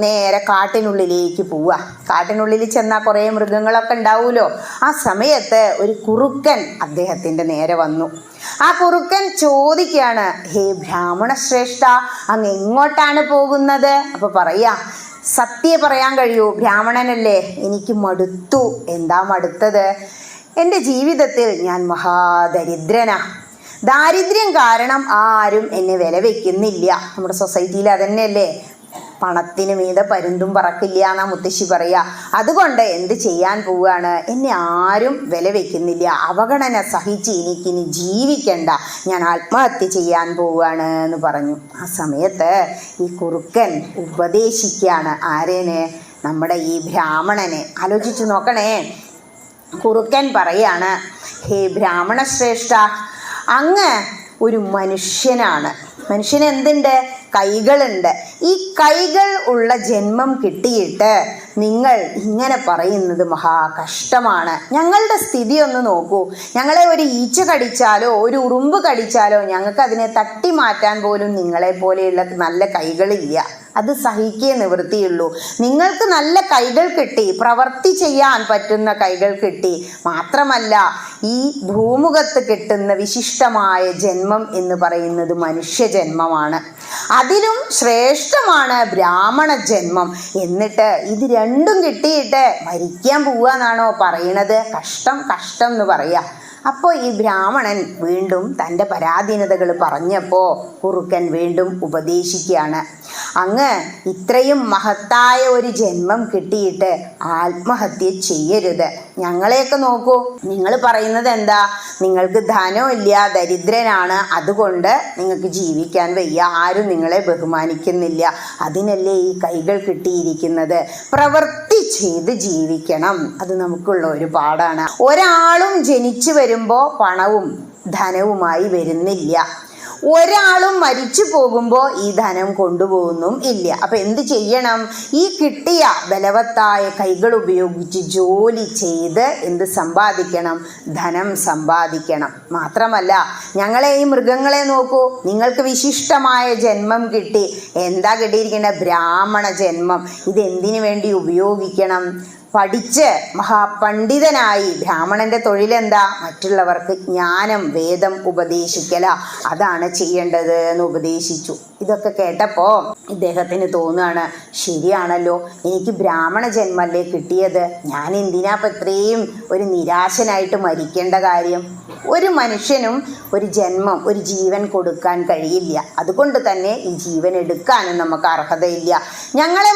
നേരെ കാട്ടിനുള്ളിലേക്ക് പോവുക. കാട്ടിനുള്ളിൽ ചെന്നാൽ കുറേ മൃഗങ്ങളൊക്കെ ഉണ്ടാവുമല്ലോ. ആ സമയത്ത് ഒരു കുറുക്കൻ അദ്ദേഹത്തിൻ്റെ നേരെ വന്നു. ആ കുറുക്കൻ ചോദിക്കുകയാണ്, ഹേ ബ്രാഹ്മണ ശ്രേഷ്ഠ, അങ്ങ് എങ്ങോട്ടാണ് പോകുന്നത്? അപ്പോൾ പറയാ, സത്യം പറയാൻ കഴിയൂ, ബ്രാഹ്മണനല്ലേ, എനിക്ക് മടുത്തു. എന്താ മടുത്തത്? എൻ്റെ ജീവിതത്തിൽ ഞാൻ മഹാദരിദ്രനാ. ദാരിദ്ര്യം കാരണം ആരും എന്നെ വില വയ്ക്കുന്നില്ല. നമ്മുടെ സൊസൈറ്റിയിൽ അതന്നെയല്ലേ, പണത്തിന് മീതെ പരുന്തും പറക്കില്ല എന്നാ മുത്തശ്ശി പറയുക. അതുകൊണ്ട് എന്ത് ചെയ്യാൻ പോവുകയാണ്, എന്നെ ആരും വില വയ്ക്കുന്നില്ല, അവഗണന സഹിച്ച് എനിക്കിനി ജീവിക്കണ്ട, ഞാൻ ആത്മഹത്യ ചെയ്യാൻ പോവുകയാണ് എന്ന് പറഞ്ഞു. ആ സമയത്ത് ഈ കുറുക്കൻ ഉപദേശിക്കുകയാണ് ആരേനെ? നമ്മുടെ ഈ ബ്രാഹ്മണനെ. ആലോചിച്ച് നോക്കണേ. കുറുക്കൻ പറയാണ്, ഹേ ബ്രാഹ്മണ ശ്രേഷ്ഠ, അങ്ങ് ഒരു മനുഷ്യനാണ്. മനുഷ്യന് എന്തുണ്ട്? കൈകളുണ്ട്. ഈ കൈകൾ ഉള്ള ജന്മം കിട്ടിയിട്ട് നിങ്ങൾ ഇങ്ങനെ പറയുന്നത് മഹാ കഷ്ടമാണ്. ഞങ്ങളുടെ സ്ഥിതി ഒന്ന് നോക്കൂ. ഞങ്ങളെ ഒരു ഈച്ച കടിച്ചാലോ ഒരു ഉറുമ്പ് കടിച്ചാലോ ഞങ്ങൾക്ക് അതിനെ തട്ടി മാറ്റാൻ പോലും നിങ്ങളെ പോലെയുള്ള നല്ല കൈകളില്ല. അത് സഹിക്കേ നിവൃത്തിയുള്ളൂ. നിങ്ങൾക്ക് നല്ല കൈകൾ കിട്ടി, പ്രവൃത്തി ചെയ്യാൻ പറ്റുന്ന കൈകൾ കിട്ടി. മാത്രമല്ല ഈ ഭൂമുഖത്ത് കിട്ടുന്ന വിശിഷ്ടമായ ജന്മം എന്ന് പറയുന്നത് മനുഷ്യജന്മമാണ്. അതിലും ശ്രേഷ്ഠമാണ് ബ്രാഹ്മണ ജന്മം. എന്നിട്ട് ഇത് രണ്ടും കിട്ടിയിട്ട് മരിക്കാൻ പോവാന്നാണോ പറയണത്? കഷ്ടം കഷ്ടം എന്ന് പറയാ. അപ്പോൾ ഈ ബ്രാഹ്മണൻ വീണ്ടും തൻ്റെ പരാധീനതകൾ പറഞ്ഞപ്പോൾ കുറുക്കൻ വീണ്ടും ഉപദേശിക്കുകയാണ്, അങ്ങ് ഇത്രയും മഹത്തായ ഒരു ജന്മം കിട്ടിയിട്ട് ആത്മഹത്യ ചെയ്യരുത്. ഞങ്ങളെയൊക്കെ നോക്കൂ, നിങ്ങൾ പറയുന്നത് എന്താ? നിങ്ങൾക്ക് ധനമില്ല, ദരിദ്രനാണ്, അതുകൊണ്ട് നിങ്ങൾക്ക് ജീവിക്കാൻ വയ്യ, ആരും നിങ്ങളെ ബഹുമാനിക്കുന്നില്ല. അതിനല്ലേ ഈ കൈകൾ കിട്ടിയിരിക്കുന്നത്. പ്രവൃത്തി ചെയ്ത് ജീവിക്കണം, അത് നമുക്കുള്ള ഒരു പാടാണ്. ഒരാളും ജനിച്ചു വരുമ്പോൾ പണവും ധനവുമായി വരുന്നില്ല. ഒരാളും മരിച്ചു പോകുമ്പോൾ ഈ ധനം കൊണ്ടുപോകുന്നും ഇല്ല. അപ്പം എന്ത് ചെയ്യണം? ഈ കിട്ടിയ ബലവത്തായ കൈകൾ ഉപയോഗിച്ച് ജോലി ചെയ്ത് എന്ത് സമ്പാദിക്കണം? ധനം സമ്പാദിക്കണം. മാത്രമല്ല ഞങ്ങളെ ഈ മൃഗങ്ങളെ നോക്കൂ, നിങ്ങൾക്ക് വിശിഷ്ടമായ ജന്മം കിട്ടി. എന്താ കിട്ടിയിരിക്കേണ്ടത്? ബ്രാഹ്മണ ജന്മം. ഇതെന്തിനു വേണ്ടി ഉപയോഗിക്കണം? പഠിച്ച് മഹാപണ്ഡിതനായി. ബ്രാഹ്മണന്റെ തൊഴിലെന്താ? മറ്റുള്ളവർക്ക് ജ്ഞാനം വേദം ഉപദേശിക്കല, അതാണ് ചെയ്യേണ്ടത് എന്ന് ഉപദേശിച്ചു. ഇതൊക്കെ കേട്ടപ്പോൾ ഇദ്ദേഹത്തിന് തോന്നുകയാണ്, ശരിയാണല്ലോ, എനിക്ക് ബ്രാഹ്മണ ജന്മല്ലേ കിട്ടിയത്, ഞാൻ എന്തിനാ ഇപ്പം ഇത്രയും ഒരു നിരാശനായിട്ട് മരിക്കേണ്ട കാര്യം? ഒരു മനുഷ്യനും ഒരു ജന്മം, ഒരു ജീവൻ കൊടുക്കാൻ കഴിയില്ല. അതുകൊണ്ട് തന്നെ ഈ ജീവൻ എടുക്കാനും നമുക്ക് അർഹതയില്ല. ഞങ്ങളെ